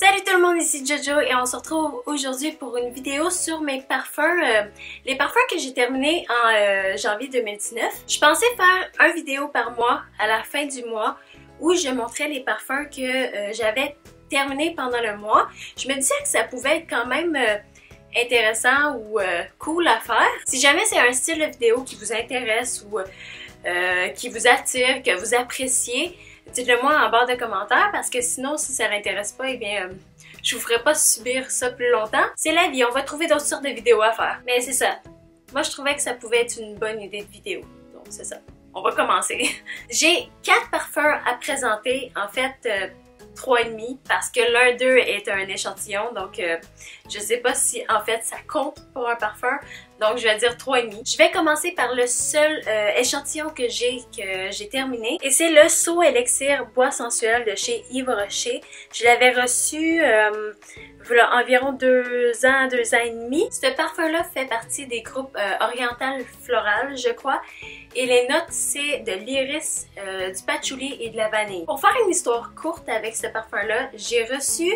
Salut tout le monde, ici Jojo et on se retrouve aujourd'hui pour une vidéo sur mes parfums, les parfums que j'ai terminés en janvier 2019. Je pensais faire une vidéo par mois à la fin du mois où je montrais les parfums que j'avais terminés pendant le mois. Je me disais que ça pouvait être quand même intéressant ou cool à faire. Si jamais c'est un style de vidéo qui vous intéresse ou qui vous attire, que vous appréciez, dites-le moi en barre de commentaires parce que sinon si ça l'intéresse pas, eh bien je vous ferai pas subir ça plus longtemps. C'est la vie, on va trouver d'autres sortes de vidéos à faire. Mais c'est ça. Moi je trouvais que ça pouvait être une bonne idée de vidéo. Donc c'est ça. On va commencer. J'ai 4 parfums à présenter. En fait, 3,5 parce que l'un d'eux est un échantillon. Donc je sais pas si en fait ça compte pour un parfum. Donc je vais dire 3,5. Je vais commencer par le seul échantillon que j'ai terminé. Et c'est le Saut Elixir Bois Sensuel de chez Yves Rocher. Je l'avais reçu voilà, environ 2 ans et demi. Ce parfum-là fait partie des groupes Oriental Floral, je crois. Et les notes, c'est de l'iris, du patchouli et de la vanille. Pour faire une histoire courte avec ce parfum-là, j'ai reçu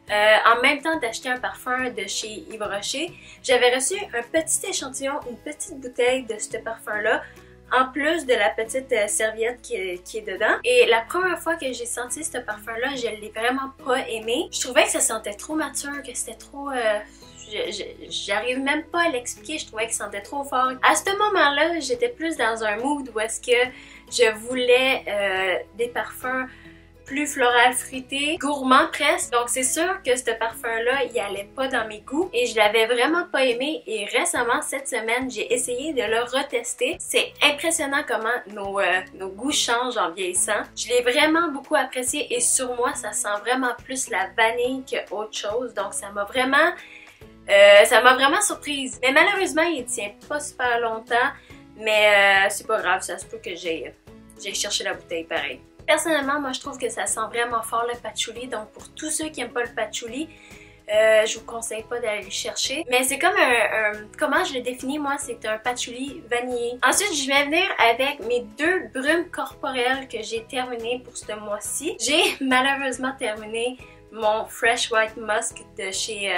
en même temps d'acheter un parfum de chez Yves Rocher, j'avais reçu un petit échantillon, une petite bouteille de ce parfum-là, en plus de la petite serviette qui est dedans. Et la première fois que j'ai senti ce parfum-là, je l'ai vraiment pas aimé. Je trouvais que ça sentait trop mature, que c'était trop... j'arrive même pas à l'expliquer, je trouvais que ça sentait trop fort. À ce moment-là, j'étais plus dans un mood où est-ce que je voulais des parfums plus floral fruité, gourmand presque. Donc c'est sûr que ce parfum-là, il allait pas dans mes goûts et je l'avais vraiment pas aimé. Et récemment, cette semaine, j'ai essayé de le retester. C'est impressionnant comment nos goûts changent en vieillissant. Je l'ai vraiment beaucoup apprécié et sur moi, ça sent vraiment plus la vanille qu'autre chose. Donc ça m'a vraiment surprise. Mais malheureusement, il tient pas super longtemps. Mais c'est pas grave, ça se peut que j'ai cherché la bouteille pareil. Personnellement, moi je trouve que ça sent vraiment fort le patchouli, donc pour tous ceux qui n'aiment pas le patchouli, je vous conseille pas d'aller le chercher. Mais c'est comme comment je le définis moi, c'est un patchouli vanillé. Ensuite, je vais venir avec mes 2 brumes corporelles que j'ai terminées pour ce mois-ci. J'ai malheureusement terminé mon Fresh White Musk de chez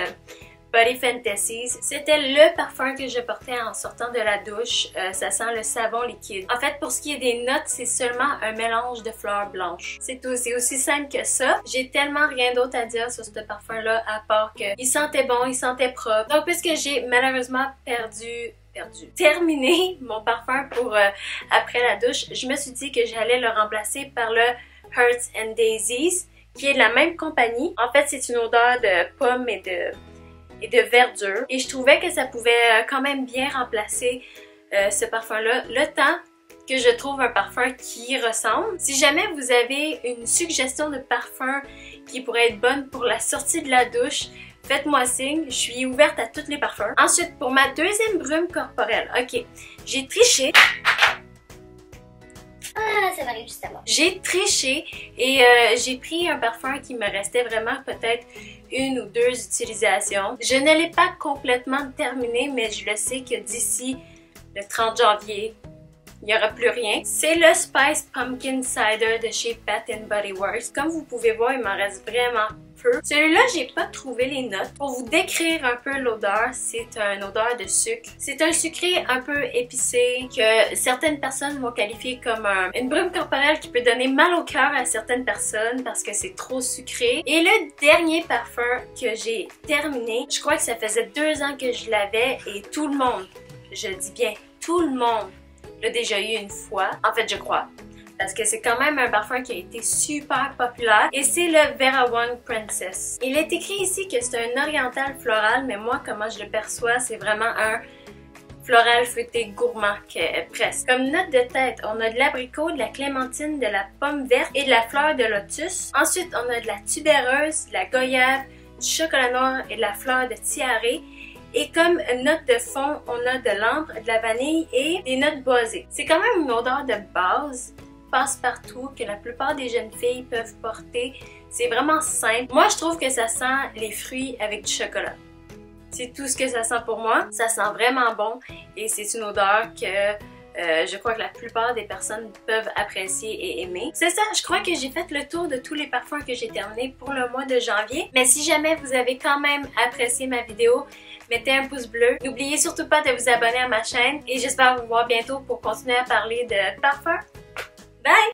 Body Fantasies. C'était le parfum que je portais en sortant de la douche. Ça sent le savon liquide. En fait, pour ce qui est des notes, c'est seulement un mélange de fleurs blanches. C'est tout. C'est aussi simple que ça. J'ai tellement rien d'autre à dire sur ce parfum-là, à part qu'il sentait bon, il sentait propre. Donc, puisque j'ai malheureusement terminé mon parfum pour après la douche, je me suis dit que j'allais le remplacer par le Hearts and Daisies, qui est de la même compagnie. En fait, c'est une odeur de pomme et de verdure. Et je trouvais que ça pouvait quand même bien remplacer ce parfum-là, le temps que je trouve un parfum qui y ressemble. Si jamais vous avez une suggestion de parfum qui pourrait être bonne pour la sortie de la douche, faites-moi signe, je suis ouverte à tous les parfums. Ensuite, pour ma deuxième brume corporelle, ok, j'ai triché. Ah, ça m'arrive juste à moi. J'ai triché et j'ai pris un parfum qui me restait vraiment peut-être 1 ou 2 utilisations. Je ne l'ai pas complètement terminé, mais je le sais que d'ici le 30 janvier, il n'y aura plus rien. C'est le Spice Pumpkin Cider de chez Bath & Body Works. Comme vous pouvez voir, il m'en reste vraiment peu. Celui-là, j'ai pas trouvé les notes. Pour vous décrire un peu l'odeur, c'est une odeur de sucre. C'est un sucré un peu épicé que certaines personnes vont qualifier comme une brume corporelle qui peut donner mal au cœur à certaines personnes parce que c'est trop sucré. Et le dernier parfum que j'ai terminé, je crois que ça faisait 2 ans que je l'avais et tout le monde, je dis bien tout le monde, l'a déjà eu une fois. En fait, je crois. Parce que c'est quand même un parfum qui a été super populaire. Et c'est le Vera Wang Princess. Il est écrit ici que c'est un oriental floral, mais moi, comment je le perçois, c'est vraiment un floral fruité gourmand, presque. Comme note de tête, on a de l'abricot, de la clémentine, de la pomme verte et de la fleur de lotus. Ensuite, on a de la tubéreuse, de la goyave, du chocolat noir et de la fleur de tiare. Et comme note de fond, on a de l'ambre, de la vanille et des notes boisées. C'est quand même une odeur de base, passe-partout, que la plupart des jeunes filles peuvent porter. C'est vraiment simple. Moi, je trouve que ça sent les fruits avec du chocolat. C'est tout ce que ça sent pour moi. Ça sent vraiment bon et c'est une odeur que je crois que la plupart des personnes peuvent apprécier et aimer. C'est ça, je crois que j'ai fait le tour de tous les parfums que j'ai terminés pour le mois de janvier. Mais si jamais vous avez quand même apprécié ma vidéo, mettez un pouce bleu. N'oubliez surtout pas de vous abonner à ma chaîne et j'espère vous voir bientôt pour continuer à parler de parfums. Bye!